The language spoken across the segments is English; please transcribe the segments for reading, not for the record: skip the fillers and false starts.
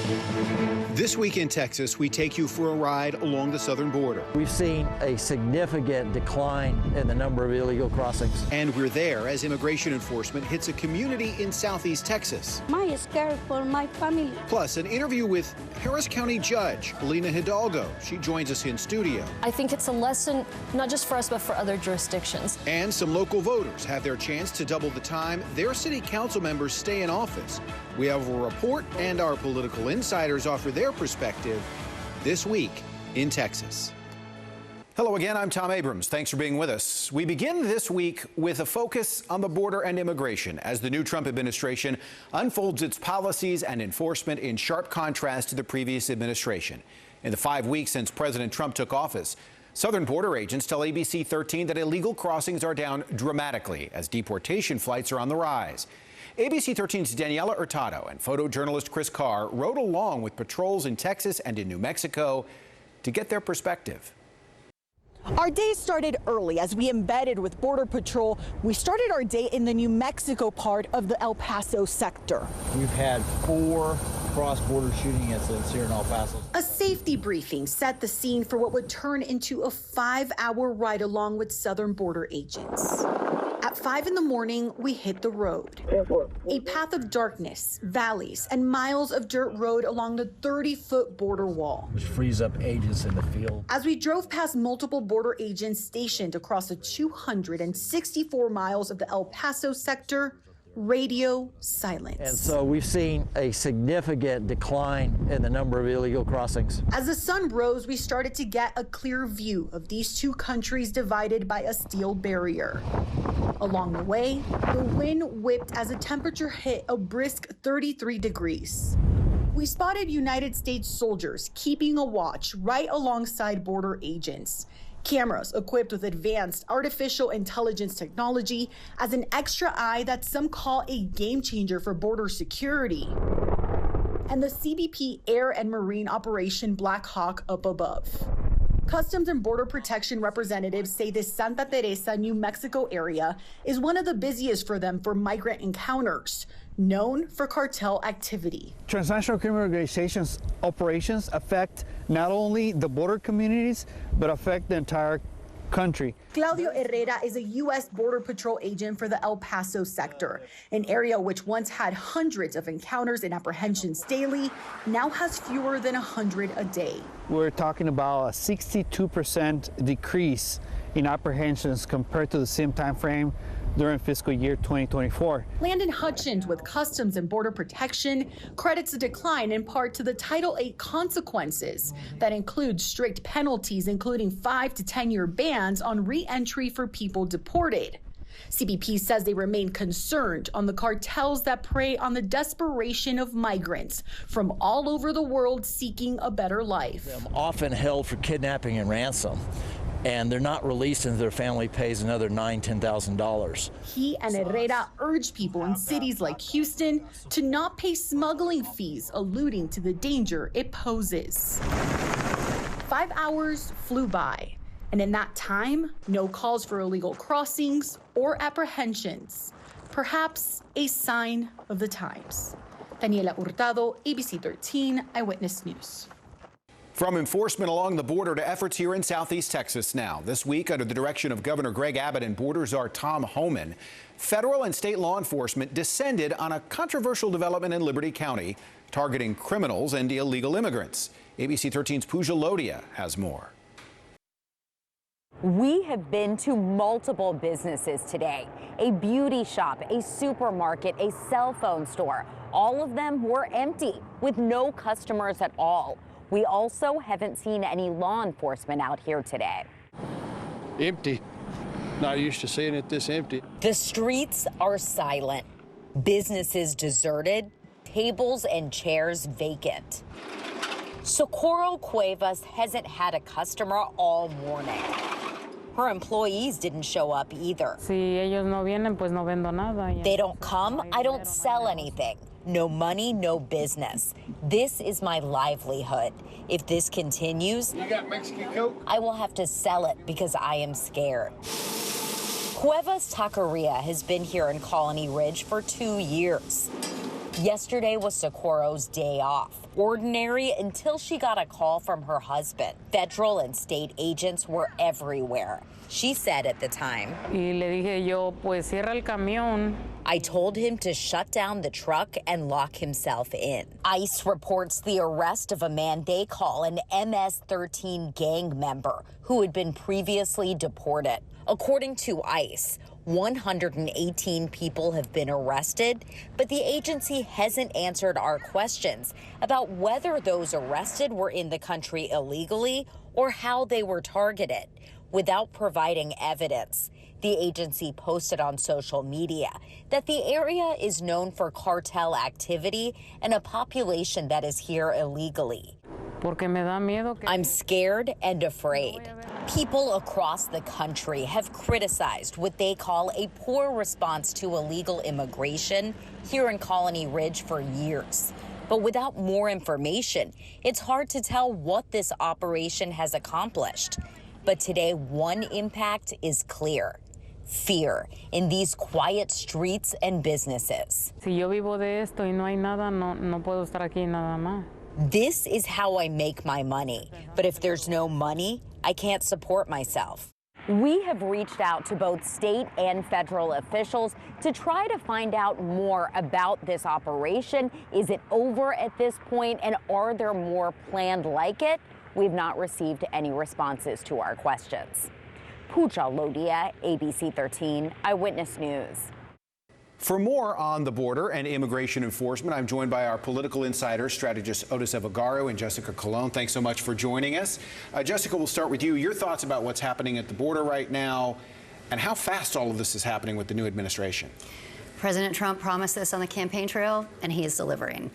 This week in Texas, we take you for a ride along the southern border. We've seen a significant decline in the number of illegal crossings. And we're there as immigration enforcement hits a community in southeast Texas. I'm scared for my family. Plus, an interview with Harris County Judge Lina Hidalgo. She joins us in studio. I think it's a lesson, not just for us, but for other jurisdictions. And some local voters have their chance to double the time their city council members stay in office. We have a report, and our political insiders offer their perspective this week in Texas. Hello again, I'm Tom Abrams. Thanks for being with us. We begin this week with a focus on the border and immigration as the new Trump administration unfolds its policies and enforcement in sharp contrast to the previous administration. In the 5 weeks since President Trump took office, southern border agents tell ABC 13 that illegal crossings are down dramatically as deportation flights are on the rise. ABC 13's Daniela Hurtado and photojournalist Chris Carr rode along with patrols in Texas and in New Mexico to get their perspective. Our day started early as we embedded with Border Patrol. We started our day in the New Mexico part of the El Paso sector. We've had 4 cross-border shooting incidents here in El Paso. A safety briefing set the scene for what would turn into a 5-hour ride along with southern border agents. At 5 in the morning, we hit the road. A path of darkness, valleys, and miles of dirt road along the 30-foot border wall. Which frees up agents in the field. As we drove past multiple border agents stationed across the 264 miles of the El Paso sector, radio silence. And so we've seen a significant decline in the number of illegal crossings. As the sun rose, we started to get a clear view of these two countries divided by a steel barrier. Along the way, the wind whipped as the temperature hit a brisk 33 degrees. We spotted United States soldiers keeping a watch right alongside border agents. Cameras equipped with advanced artificial intelligence technology as an extra eye that some call a game changer for border security. And the CBP Air and Marine Operation Black Hawk up above. Customs and Border Protection representatives say this Santa Teresa, New Mexico area is one of the busiest for them for migrant encounters, known for cartel activity. Transnational criminal organizations operations affect not only the border communities, but affect the entire country. Claudio Herrera is a U.S. Border Patrol agent for the El Paso sector, an area which once had hundreds of encounters and apprehensions daily, now has fewer than 100 a day. We're talking about a 62% decrease in apprehensions compared to the same time frame during fiscal year 2024. Landon Hutchins with Customs and Border Protection credits the decline in part to the Title VIII consequences that include strict penalties, including 5 to 10-year bans on re-entry for people deported. CBP says they remain concerned on the cartels that prey on the desperation of migrants from all over the world seeking a better life. They're often held for kidnapping and ransom, and they're not released until their family pays another $9,000, $10,000. He and Herrera urge people in cities like Houston to not pay smuggling fees, alluding to the danger it poses. 5 hours flew by, and in that time, no calls for illegal crossings or apprehensions. Perhaps a sign of the times. Daniela Hurtado, ABC 13 Eyewitness News. From enforcement along the border to efforts here in southeast Texas now. This week, under the direction of Governor Greg Abbott and border czar Tom Homan, federal and state law enforcement descended on a controversial development in Liberty County, targeting criminals and illegal immigrants. ABC 13's Pooja Lodia has more. We have been to multiple businesses today. A beauty shop, a supermarket, a cell phone store. All of them were empty, with no customers at all. We also haven't seen any law enforcement out here today. Empty. Not used to seeing it this empty. The streets are silent, businesses deserted, tables and chairs vacant. Socorro Cuevas hasn't had a customer all morning. Her employees didn't show up either. They don't come, I don't sell anything. No money, no business. This is my livelihood. If this continues, You got Mexican Coke? I will have to sell it because I am scared. Cuevas Taqueria has been here in Colony Ridge for 2 years. Yesterday was Socorro's day off. Ordinary until she got a call from her husband. Federal and state agents were everywhere. She said at the time, Y le dije yo, pues cierra el camión. I told him to shut down the truck and lock himself in. ICE reports the arrest of a man they call an MS-13 gang member who had been previously deported. According to ICE, 118 people have been arrested, but the agency hasn't answered our questions about whether those arrested were in the country illegally or how they were targeted. Without providing evidence, the agency posted on social media that the area is known for cartel activity and a population that is here illegally. Porque me da miedo que... I'm scared and afraid. People across the country have criticized what they call a poor response to illegal immigration here in Colony Ridge for years. But without more information, it's hard to tell what this operation has accomplished. But today, one impact is clear: fear in these quiet streets and businesses. Si yo vivo de esto y no hay nada, no puedo estar aquí nada más. This is how I make my money. But if there's no money, I can't support myself. We have reached out to both state and federal officials to try to find out more about this operation. Is it over at this point, and are there more planned like it? We've not received any responses to our questions. Pooja Lodia, ABC 13 Eyewitness News. For more on the border and immigration enforcement, I'm joined by our political insiders, strategist Otis Evagaro and Jessica Colon. Thanks so much for joining us. Jessica, we'll start with you. Your thoughts about what's happening at the border right now and how fast all of this is happening with the new administration. President Trump promised this on the campaign trail, and he is delivering.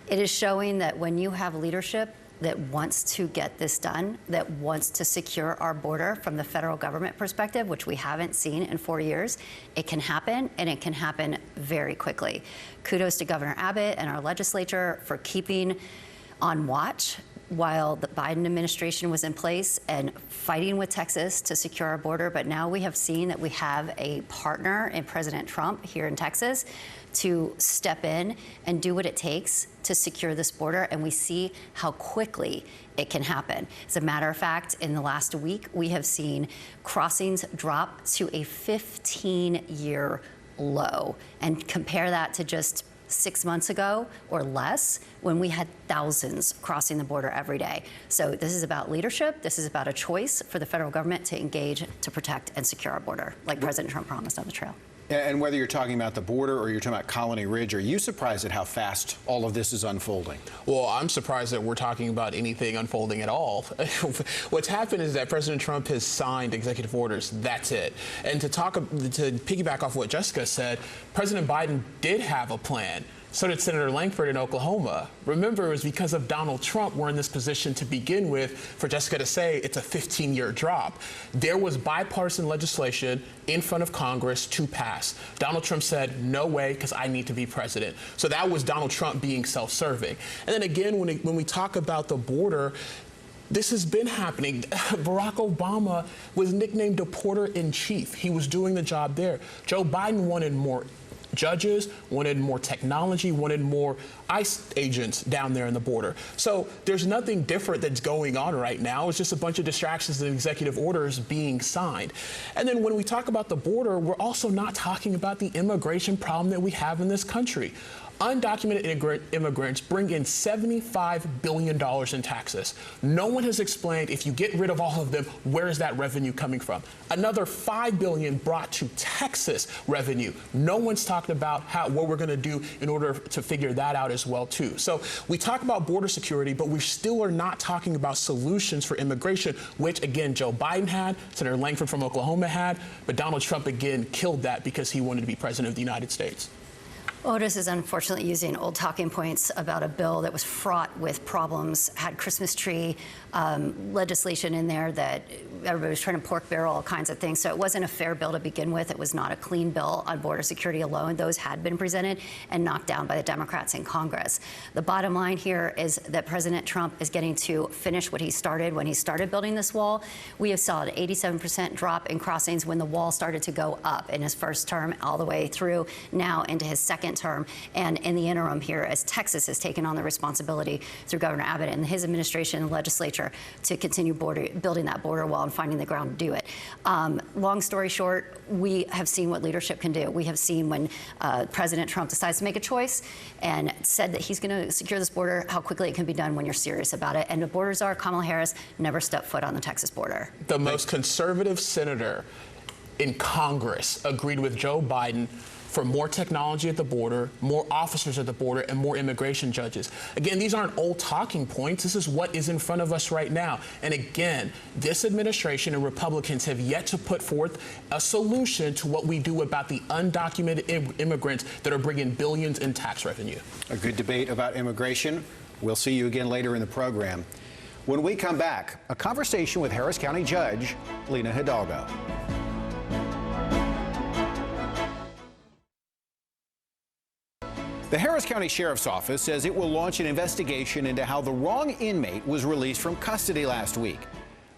It is showing that when you have leadership that wants to get this done, that wants to secure our border from the federal government perspective, which we haven't seen in 4 years, it can happen, and it can happen very quickly. Kudos to Governor Abbott and our legislature for keeping on watch while the Biden administration was in place and fighting with Texas to secure our border. But now we have seen that we have a partner in President Trump here in Texas to step in and do what it takes to secure this border, and we see how quickly it can happen. As a matter of fact, in the last week, we have seen crossings drop to a 15-year low. And compare that to just 6 months ago or less, when we had thousands crossing the border every day. So this is about leadership. This is about a choice for the federal government to engage to protect and secure our border, like President Trump promised on the trail. And whether you're talking about the border or you're talking about Colony Ridge, are you surprised at how fast all of this is unfolding? Well, I'm surprised that we're talking about anything unfolding at all. What's happened is that President Trump has signed executive orders. That's it. And to piggyback off what Jessica said, President Biden did have a plan. So did Senator Langford in Oklahoma. Remember, it was because of Donald Trump we're in this position to begin with for Jessica to say it's a 15-year drop. There was bipartisan legislation in front of Congress to pass. Donald Trump said, no way, because I need to be president. So that was Donald Trump being self-serving. And then again, when we talk about the border, this has been happening. Barack Obama was nicknamed Deporter-in-Chief. He was doing the job there. Joe Biden wanted more judges, wanted more technology, wanted more ICE agents down there in the border. So there's nothing different that's going on right now. It's just a bunch of distractions and executive orders being signed. And then when we talk about the border, we're also not talking about the immigration problem that we have in this country. Undocumented immigrants bring in $75 billion in taxes. No one has explained, if you get rid of all of them, where is that revenue coming from? Another $5 billion brought to Texas revenue. No one's talked about what we're going to do in order to figure that out as well, too. So we talk about border security, but we still are not talking about solutions for immigration, which, again, Joe Biden had, Senator Langford from Oklahoma had, but Donald Trump, again, killed that because he wanted to be president of the United States. Otis is unfortunately using old talking points about a bill that was fraught with problems, had Christmas tree legislation in there that everybody was trying to pork barrel all kinds of things. So it wasn't a fair bill to begin with. It was not a clean bill on border security alone. Those had been presented and knocked down by the Democrats in Congress. The bottom line here is that President Trump is getting to finish what he started when he started building this wall. We have saw an 87% drop in crossings when the wall started to go up in his first term all the way through now into his second second term, and in the interim here, as Texas has taken on the responsibility through Governor Abbott and his administration and legislature to continue building that border wall and finding the ground to do it. Long story short, we have seen what leadership can do. We have seen when President Trump decides to make a choice and said that he's going to secure this border, how quickly it can be done when you're serious about it. And the border czar, Kamala Harris, never stepped foot on the Texas border. The most conservative senator in Congress agreed with Joe Biden for more technology at the border, more officers at the border, and more immigration judges. Again, these aren't old talking points. This is what is in front of us right now. And again, this administration and Republicans have yet to put forth a solution to what we do about the undocumented immigrants that are bringing billions in tax revenue. A good debate about immigration. We'll see you again later in the program. When we come back, a conversation with Harris County Judge Lina Hidalgo. The Harris County Sheriff's Office says it will launch an investigation into how the wrong inmate was released from custody last week.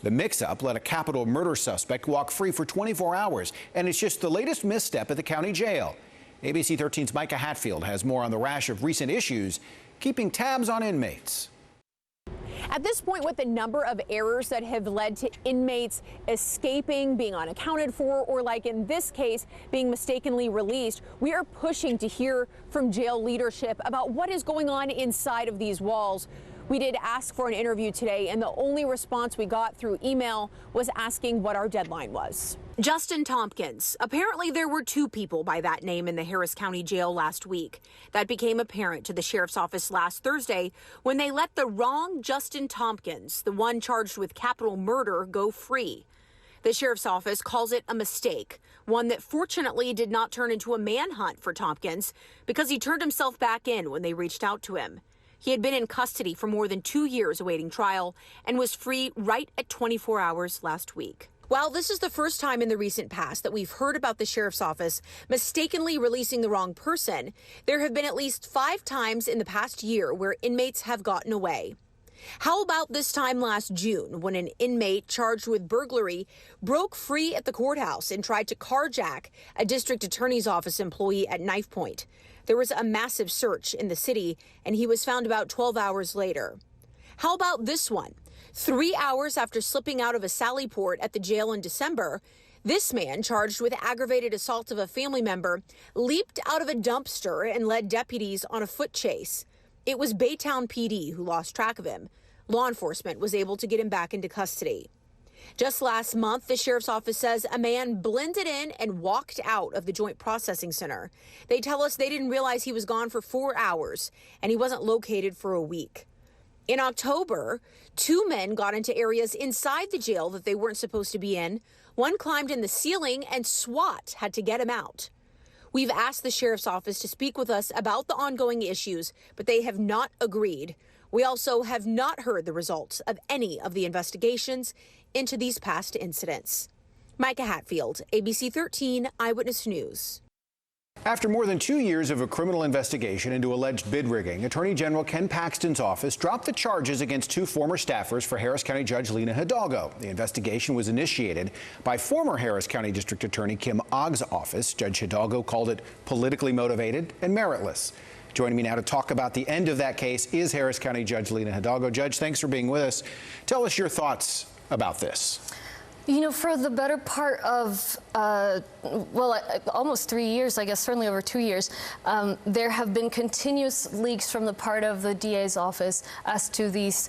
The mix-up let a capital murder suspect walk free for 24 hours, and it's just the latest misstep at the county jail. ABC 13's Micah Hatfield has more on the rash of recent issues keeping tabs on inmates. At this point, with the number of errors that have led to inmates escaping, being unaccounted for, or like in this case, being mistakenly released, we are pushing to hear from jail leadership about what is going on inside of these walls. We did ask for an interview today, and the only response we got through email was asking what our deadline was. Justin Tompkins. Apparently there were two people by that name in the Harris County Jail last week. That became apparent to the sheriff's office last Thursday when they let the wrong Justin Tompkins, the one charged with capital murder, go free. The sheriff's office calls it a mistake, one that fortunately did not turn into a manhunt for Tompkins because he turned himself back in when they reached out to him. He had been in custody for more than 2 years awaiting trial and was free right at 24 hours last week. While this is the first time in the recent past that we've heard about the sheriff's office mistakenly releasing the wrong person, there have been at least 5 times in the past year where inmates have gotten away. How about this time last June when an inmate charged with burglary broke free at the courthouse and tried to carjack a district attorney's office employee at knife point? There was a massive search in the city, and he was found about 12 hours later. How about this one? 3 hours after slipping out of a sally port at the jail in December, this man, charged with aggravated assault of a family member, leaped out of a dumpster and led deputies on a foot chase. It was Baytown PD who lost track of him. Law enforcement was able to get him back into custody. Just last month, the sheriff's office says a man blended in and walked out of the Joint Processing Center. They tell us they didn't realize he was gone for 4 hours and he wasn't located for a week. In October, 2 men got into areas inside the jail that they weren't supposed to be in. One climbed in the ceiling and SWAT had to get him out. We've asked the sheriff's office to speak with us about the ongoing issues, but they have not agreed. We also have not heard the results of any of the investigations into these past incidents. Micah Hatfield, ABC 13 Eyewitness News. After more than 2 years of a criminal investigation into alleged bid rigging, Attorney General Ken Paxton's office dropped the charges against 2 former staffers for Harris County Judge Lina Hidalgo. The investigation was initiated by former Harris County District Attorney Kim Ogg's office. Judge Hidalgo called it politically motivated and meritless. Joining me now to talk about the end of that case is Harris County Judge Lina Hidalgo. Judge, thanks for being with us. Tell us your thoughts about this. You know, for the better part of, almost 3 years, I guess, certainly over 2 years, there have been continuous leaks from the part of the DA's office as to these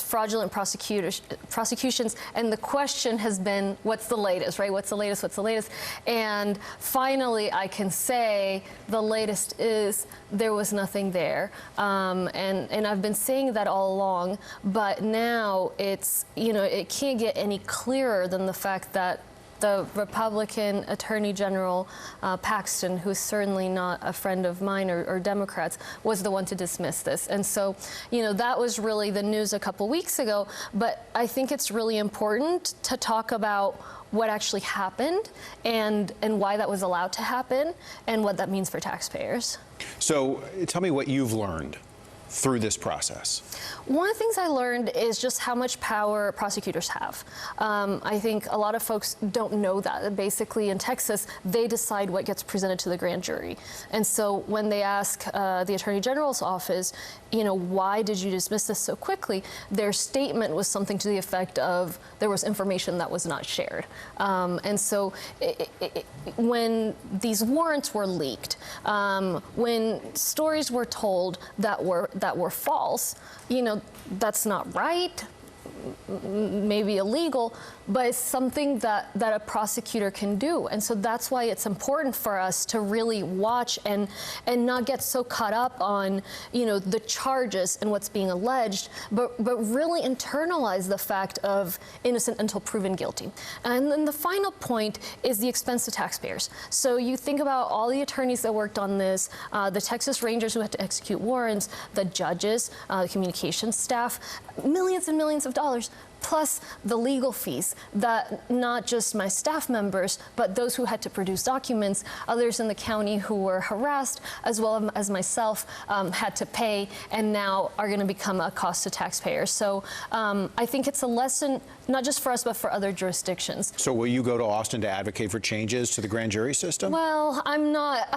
fraudulent prosecutions. And the question has been, what's the latest, right? What's the latest? What's the latest? And finally, I can say the latest is there was nothing there. And I've been saying that all along, but now it's, you know, it can't get any clearer than the fact that the Republican Attorney General Paxton, who's certainly not a friend of mine or Democrats, was the one to dismiss this. And so, you know, that was really the news a couple weeks ago. But I think it's really important to talk about what actually happened and why that was allowed to happen and what that means for taxpayers. So tell me what you've learned through this process? One of the things I learned is just how much power prosecutors have. I think a lot of folks don't know that. Basically, in Texas, they decide what gets presented to the grand jury. And so when they ask the Attorney General's office, you know, why did you dismiss this so quickly? Their statement was something to the effect of there was information that was not shared. And so when these warrants were leaked, when stories were told that were false, you know, that's not right, maybe illegal, but it's something that a prosecutor can do. And so that's why it's important for us to really watch and not get so caught up on, you know, the charges and what's being alleged, but really internalize the fact of innocent until proven guilty. And then the final point is the expense to taxpayers. So you think about all the attorneys that worked on this, the Texas Rangers who had to execute warrants, the judges, the communications staff, millions and millions of dollars, plus the legal fees that not just my staff members, but those who had to produce documents, others in the county who were harassed, as well as myself, had to pay, and now are going to become a cost to taxpayers. So I think it's a lesson, not just for us, but for other jurisdictions. So will you go to Austin to advocate for changes to the grand jury system? Well, I'm not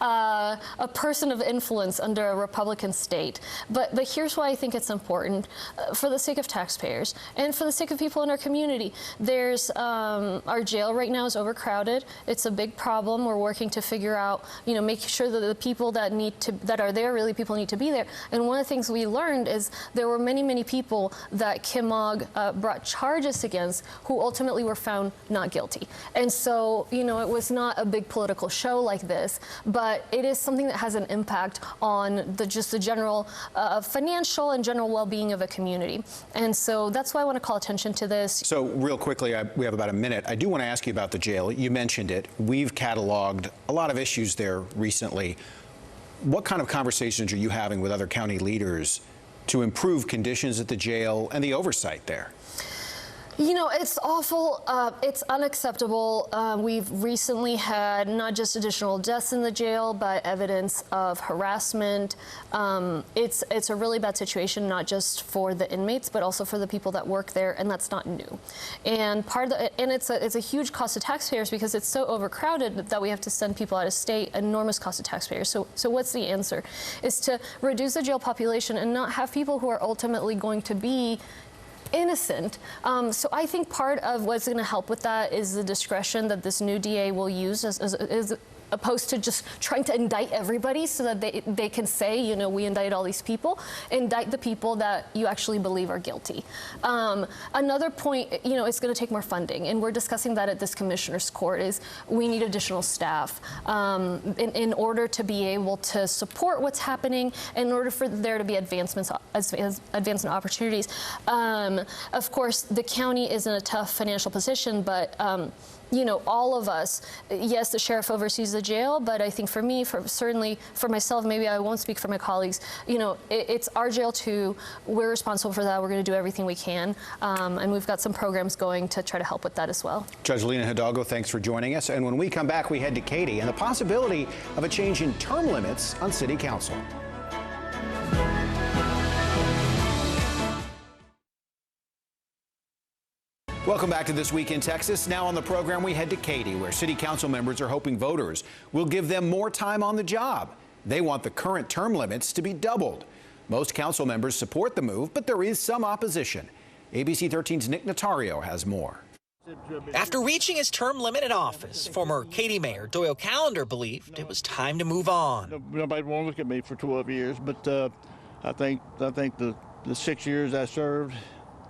a person of influence under a Republican state, but here's why I think it's important. For the sake of taxpayers and for the sake of people in our community, there's our jail right now is overcrowded. It's a big problem. We're working to figure out, you know, make sure that the people that are there, really people need to be there. And one of the things we learned is there were many people that Kim Mogg brought charges against who ultimately were found not guilty. And so, you know, it was not a big political show like this, but it is something that has an impact on just the general financial and general well-being of a community. And so that's why I want to call attention to this. So real quickly, we have about a minute. I do want to ask you about the jail. You mentioned it. We've cataloged a lot of issues there recently. What kind of conversations are you having with other county leaders to improve conditions at the jail and the oversight there? You know, it's awful. It's unacceptable. We've recently had not just additional deaths in the jail, but evidence of harassment. It's a really bad situation, not just for the inmates, but also for the people that work there, and that's not new. And it's a huge cost to taxpayers because it's so overcrowded that we have to send people out of state, enormous cost to taxpayers. So what's the answer? Is to reduce the jail population and not have people who are ultimately going to be innocent. So I think part of what's going to help with that is the discretion that this new DA will use as opposed to just trying to indict everybody so that they can say, you know, we indict all these people. Indict the people that you actually believe are guilty. Another point, you know, it's going to take more funding, and we're discussing that at this commissioner's court, is we need additional staff in order to be able to support what's happening, in order for there to be advancement opportunities. Of course, the county is in a tough financial position, but you know, all of us, yes, the sheriff oversees the jail, but I think for me, certainly for myself, maybe I won't speak for my colleagues, you know, it's our jail too. We're responsible for that. We're going to do everything we can. And we've got some programs going to try to help with that as well. Judge Lina Hidalgo, thanks for joining us. And when we come back, we head to Katy and the possibility of a change in term limits on City Council. Welcome back to This Week in Texas. Now on the program, we head to Katy, where city council members are hoping voters will give them more time on the job. They want the current term limits to be doubled. Most council members support the move, but there is some opposition. ABC 13's Nick Notario has more. After reaching his term limit in office, former Katy Mayor Doyle Callender believed it was time to move on. Nobody won't look at me for 12 years, but I think the 6 years I served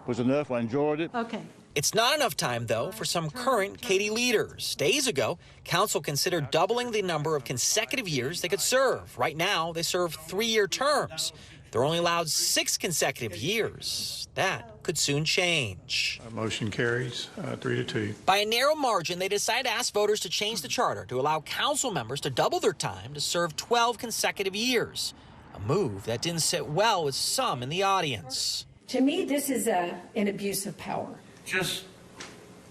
was enough. I enjoyed it. Okay. It's not enough time, though, for some current Katy leaders. Days ago, council considered doubling the number of consecutive years they could serve. Right now, they serve 3-year terms. They're only allowed 6 consecutive years. That could soon change. Our motion carries 3-2. By a narrow margin, they decided to ask voters to change the charter to allow council members to double their time to serve 12 consecutive years, a move that didn't sit well with some in the audience. To me, this is an abuse of power. Just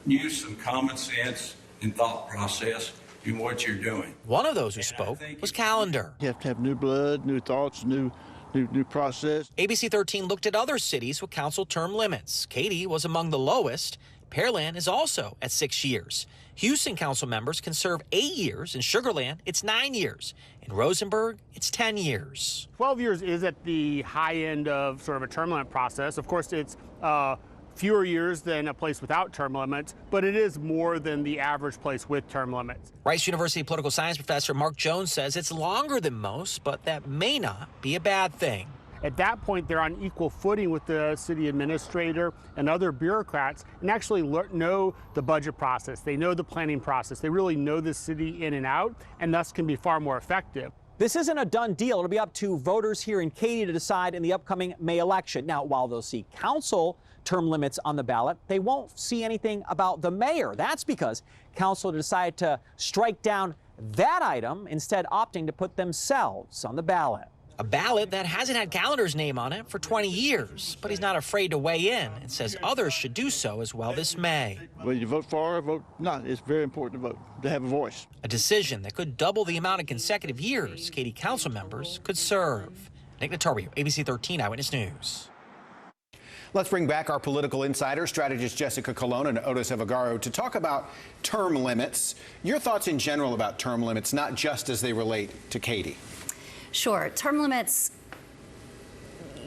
use some common sense and thought process in what you're doing. One of those who spoke was Callender. You have to have new blood, new thoughts, new new process. ABC 13 looked at other cities with council term limits. Katy was among the lowest. Pearland is also at 6 years. Houston council members can serve 8 years. In Sugar Land, it's 9 years. In Rosenberg, it's 10 years. 12 years is at the high end of sort of a term limit process. Of course, it's fewer years than a place without term limits, but it is more than the average place with term limits. Rice University political science professor Mark Jones says it's longer than most, but that may not be a bad thing. At that point, they're on equal footing with the city administrator and other bureaucrats and actually know the budget process. They know the planning process. They really know the city in and out, and thus can be far more effective. This isn't a done deal. It'll be up to voters here in Katy to decide in the upcoming May election. Now, while they'll see council term limits on the ballot, they won't see anything about the mayor. That's because council decided to strike down that item, instead opting to put themselves on the ballot. A ballot that hasn't had Calendar's name on it for 20 years, but he's not afraid to weigh in and says others should do so as well this May. Whether you vote for or vote not, it's very important to vote, to have a voice. A decision that could double the amount of consecutive years Katy council members could serve. Nick Notario, ABC 13 Eyewitness News. Let's bring back our political insiders, strategist Jessica Colon and Otis Evagaro, to talk about term limits. Your thoughts in general about term limits, not just as they relate to Katy. Sure. Term limits,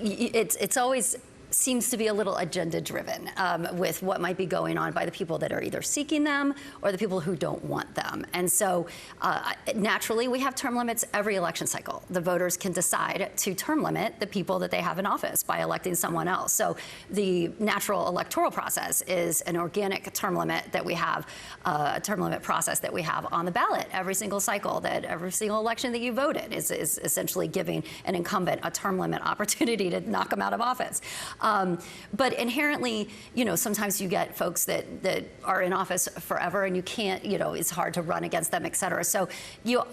it's always seems to be a little agenda driven with what might be going on by the people that are either seeking them or the people who don't want them. And so naturally, we have term limits every election cycle. The voters can decide to term limit the people that they have in office by electing someone else. So the natural electoral process is an organic term limit that we have, a term limit process that we have on the ballot every single cycle, that every single election that you voted is essentially giving an incumbent a term limit opportunity to knock them out of office. But inherently, sometimes you get folks that are in office forever and you can't, it's hard to run against them, et cetera. So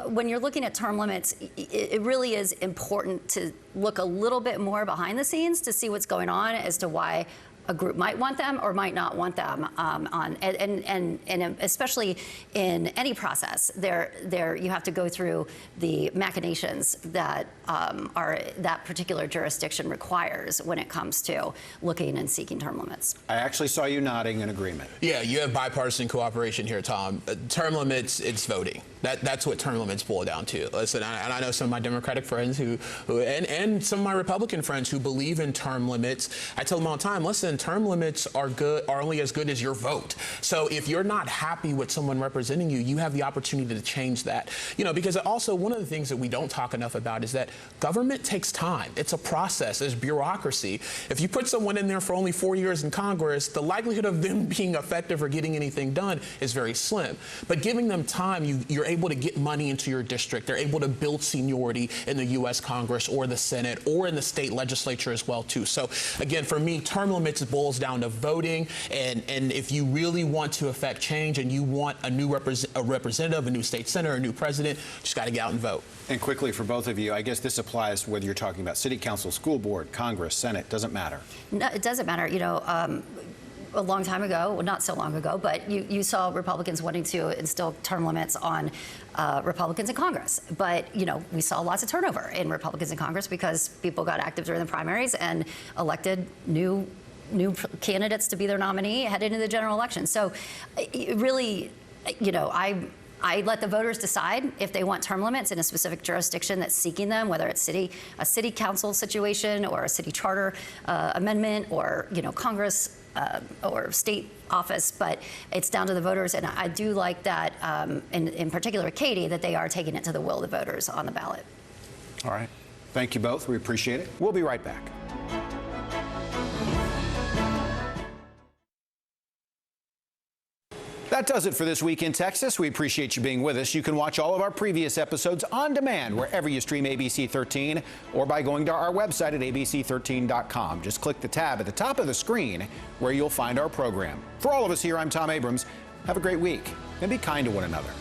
when you're looking at term limits, it really is important to look a little bit more behind the scenes to see what's going on as to why a group might want them or might not want them and especially in any process, you have to go through the machinations that that particular jurisdiction requires when it comes to looking and seeking term limits. I actually saw you nodding in agreement. Yeah, you have bipartisan cooperation here, Tom. Term limits, it's voting. That's what term limits boil down to. Listen, and I know some of my Democratic friends and some of my Republican friends who believe in term limits. I tell them all the time, listen, term limits are only as good as your vote. So if you're not happy with someone representing you, you have the opportunity to change that. Because also one of the things that we don't talk enough about is that government takes time. It's a process. There's bureaucracy. If you put someone in there for only 4 years in Congress, the likelihood of them being effective or getting anything done is very slim. But giving them time, you're able to get money into your district. They're able to build seniority in the U.S. Congress or the Senate or in the state legislature as well, too. So, again, for me, term limits boils down to voting. And if you really want to affect change and you want a new representative, a new state senator, a new president, you just got to get out and vote. And quickly for both of you, I guess this applies whether you're talking about city council, school board, Congress, Senate, doesn't matter. No, it doesn't matter. A long time ago, well, not so long ago, but you saw Republicans wanting to instill term limits on Republicans in Congress. But, we saw lots of turnover in Republicans in Congress because people got active during the primaries and elected new candidates to be their nominee headed into the general election. So really, I let the voters decide if they want term limits in a specific jurisdiction that's seeking them, whether it's a city council situation or a city charter amendment or, Congress or state office. But it's down to the voters. And I do like that, in particular, Katy, that they are taking it to the will of the voters on the ballot. All right. Thank you both. We appreciate it. We'll be right back. That does it for This Week in Texas. We appreciate you being with us. You can watch all of our previous episodes on demand wherever you stream ABC 13 or by going to our website at abc13.com. Just click the tab at the top of the screen where you'll find our program. For all of us here, I'm Tom Abrams. Have a great week and be kind to one another.